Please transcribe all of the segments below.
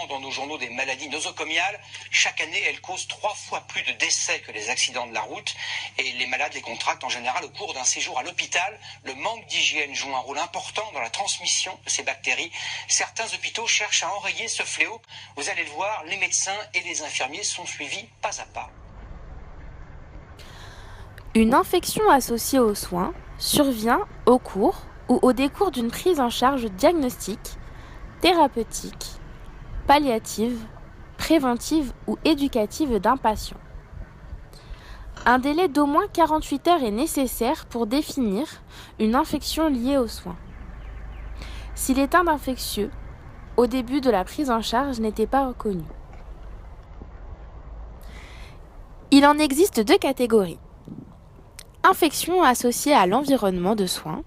souvent dans nos journaux des maladies nosocomiales. Chaque année, elles causent 3 fois plus de décès que les accidents de la route. Et les malades les contractent en général au cours d'un séjour à l'hôpital. Le manque d'hygiène joue un rôle important dans la transmission de ces bactéries. Certains hôpitaux cherchent à enrayer ce fléau. Vous allez le voir, les médecins et les infirmiers sont suivis pas à pas. Une infection associée aux soins survient au cours ou au décours d'une prise en charge diagnostique, thérapeutique, palliative, préventive ou éducative d'un patient. Un délai d'au moins 48 heures est nécessaire pour définir une infection liée aux soins. Si l'état infectieux, au début de la prise en charge, n'était pas reconnu. Il en existe 2 catégories. Infection associée à l'environnement de soins,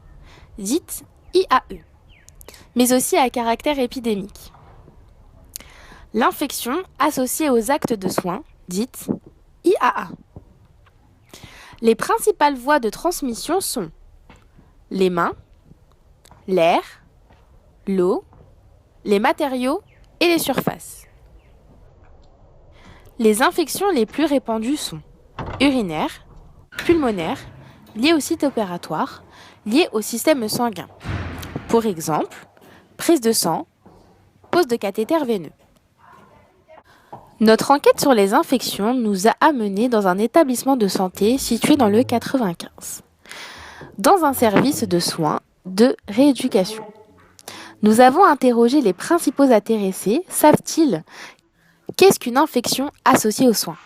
dite IAE, mais aussi à caractère épidémique. L'infection associée aux actes de soins, dite IAA. Les principales voies de transmission sont les mains, l'air, l'eau, les matériaux et les surfaces. Les infections les plus répandues sont urinaires, pulmonaires, liées au site opératoire, liées au système sanguin. Pour exemple, prise de sang, pose de cathéter veineux. Notre enquête sur les infections nous a amenés dans un établissement de santé situé dans le 95, dans un service de soins de rééducation. Nous avons interrogé les principaux intéressés. Savent-ils qu'est-ce qu'une infection associée aux soins?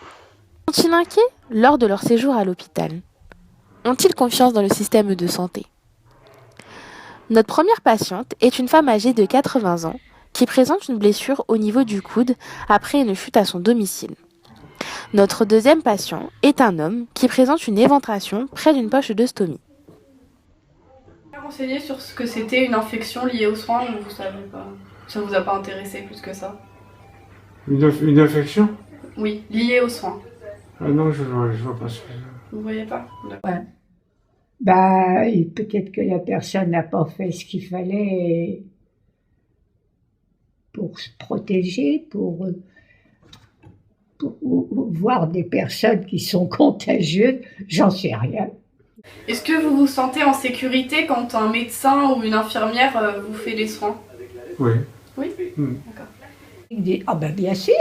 Sont-ils inquiets lors de leur séjour à l'hôpital? Ont-ils confiance dans le système de santé? Notre première patiente est une femme âgée de 80 ans qui présente une blessure au niveau du coude après une chute à son domicile. Notre deuxième patient est un homme qui présente une éventration près d'une poche de stomie. Renseigné sur ce que c'était une infection liée aux soins, ou vous savez pas? Ça vous a pas intéressé plus que ça? Une infection? Oui, liée aux soins. Ah non, je vois pas ce que c'est. Vous voyez pas? Ouais. Bah, et peut-être que la personne n'a pas fait ce qu'il fallait pour se protéger, pour voir des personnes qui sont contagieuses, j'en sais rien. Est-ce que vous vous sentez en sécurité quand un médecin ou une infirmière vous fait les soins? Oui. Oui? D'accord. Il dit, ah ben bien sûr,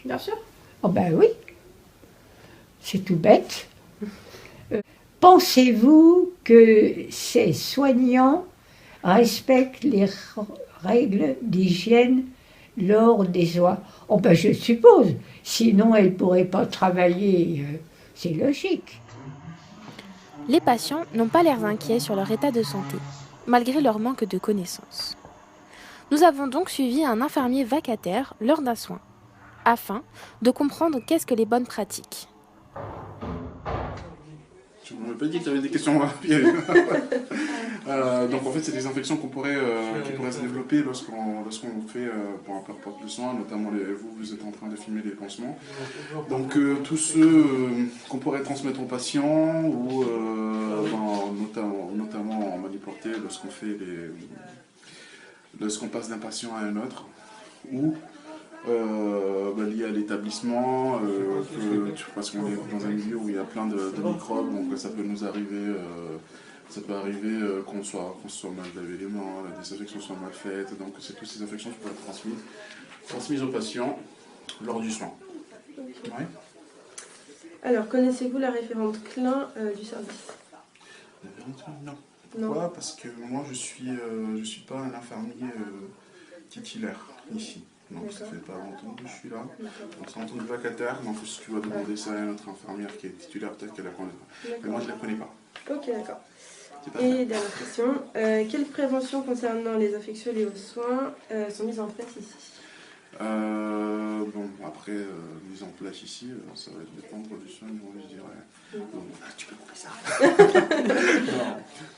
Bien sûr. ah ben oui, c'est tout bête. Pensez-vous que ces soignants respectent les règles d'hygiène lors des soins? Oh ben je suppose, sinon elles ne pourraient pas travailler, c'est logique. Les patients n'ont pas l'air inquiets sur leur état de santé, malgré leur manque de connaissances. Nous avons donc suivi un infirmier vacataire lors d'un soin, afin de comprendre qu'est-ce que les bonnes pratiques. Je ne m'avais pas dit que tu avais des questions pièges. Donc en fait, c'est des infections qui pourraient se développer lorsqu'on fait pour un porte de soins, notamment vous êtes en train de filmer les pansements. Donc tous ceux qu'on pourrait transmettre aux patients ou notamment en maniporté lorsqu'on passe d'un patient à un autre, ou lié à l'établissement, parce qu'on est dans un milieu où il y a plein de microbes, donc ça peut nous arriver, qu'on soit mal lavé les mains, la désinfection soit mal faite, donc c'est toutes ces infections qui peuvent être transmises aux patients lors du soin. Ouais. Alors, connaissez-vous la référente Klein du service? Non. Non. Pourquoi? Parce que moi je suis pas un infirmier titulaire ici. Donc ça fait pas longtemps que je suis là. Donc c'est en tant que vacataire, donc si tu vas demander ça à notre infirmière qui est titulaire, peut-être qu'elle la connaîtra. Mais moi je la connais pas. Ok, d'accord. Et dernière question, quelles préventions concernant les infections liées aux soins sont mises en place ici? Après, mise en place ici, ça va dépendre du soin, je dirais. Tu peux couper ça.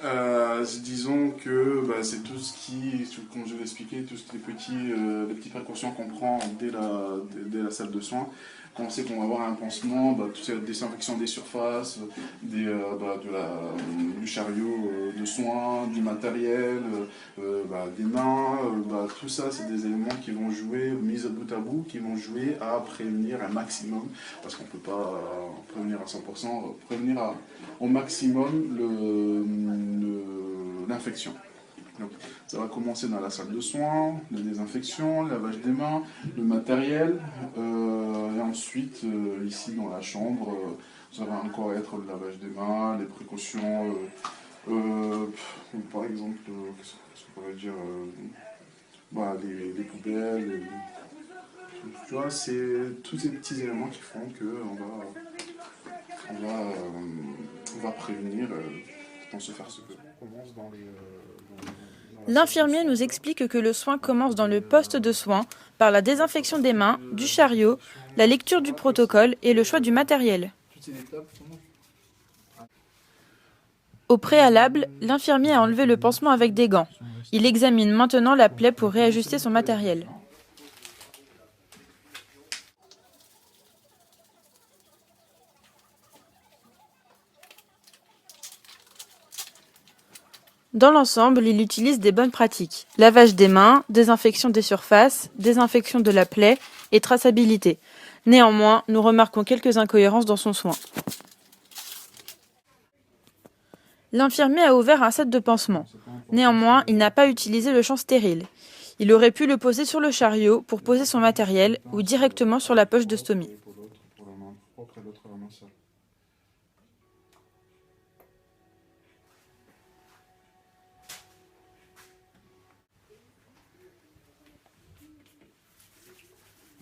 Non. Disons que c'est tout ce qui, comme je l'ai expliqué, tous les petites précautions qu'on prend dès la salle de soins. Quand on sait qu'on va avoir un pansement, toute la désinfection des surfaces, du chariot de soins, du matériel, des mains, tout ça, c'est des éléments qui vont jouer, mis bout à bout, qui vont jouer à prévenir un maximum, parce qu'on ne peut pas prévenir à 100%, prévenir au maximum l'infection. Donc, ça va commencer dans la salle de soins, la désinfection, le lavage des mains, le matériel, et ensuite, ici dans la chambre, ça va encore être le lavage des mains, les précautions, par exemple, qu'est-ce qu'on pourrait dire, les poubelles, tu vois, c'est tous ces petits éléments qui font qu'on va prévenir dans se faire ce que on commence dans les... L'infirmier nous explique que le soin commence dans le poste de soins par la désinfection des mains, du chariot, la lecture du protocole et le choix du matériel. Au préalable, l'infirmier a enlevé le pansement avec des gants. Il examine maintenant la plaie pour réajuster son matériel. Dans l'ensemble, il utilise des bonnes pratiques. Lavage des mains, désinfection des surfaces, désinfection de la plaie et traçabilité. Néanmoins, nous remarquons quelques incohérences dans son soin. L'infirmier a ouvert un set de pansements. Néanmoins, il n'a pas utilisé le champ stérile. Il aurait pu le poser sur le chariot pour poser son matériel ou directement sur la poche de stomie.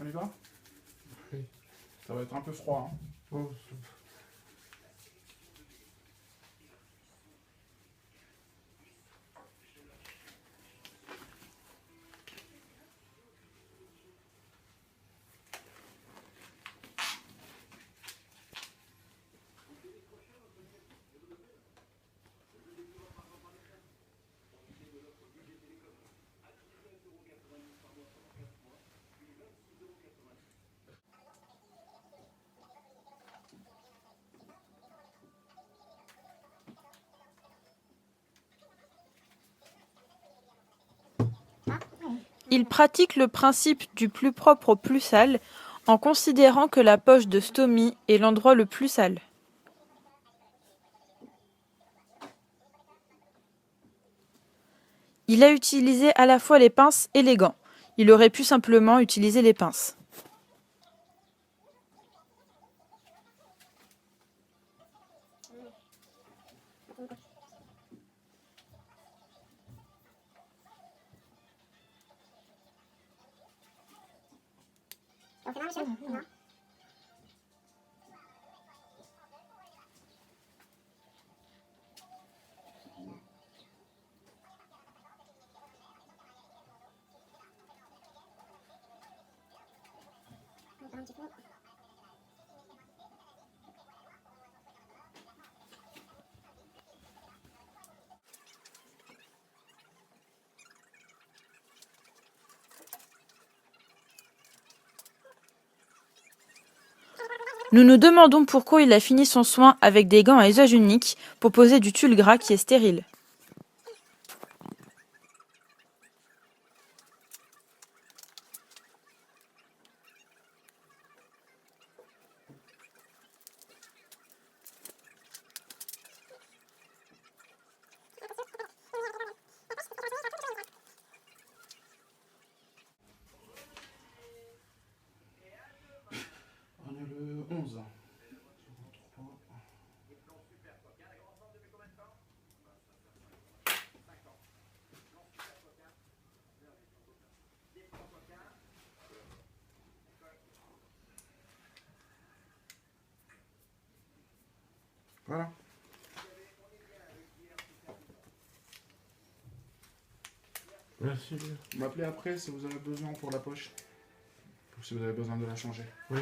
On y va? Oui. Ça va être un peu froid. Oh, Il pratique le principe du plus propre au plus sale en considérant que la poche de stomie est l'endroit le plus sale. Il a utilisé à la fois les pinces et les gants. Il aurait pu simplement utiliser les pinces. Nous nous demandons pourquoi il a fini son soin avec des gants à usage unique pour poser du tulle gras qui est stérile. On est le 11. Voilà. merci. Vous m'appelez après si vous avez besoin pour la poche. Ou si vous avez besoin de la changer. Oui.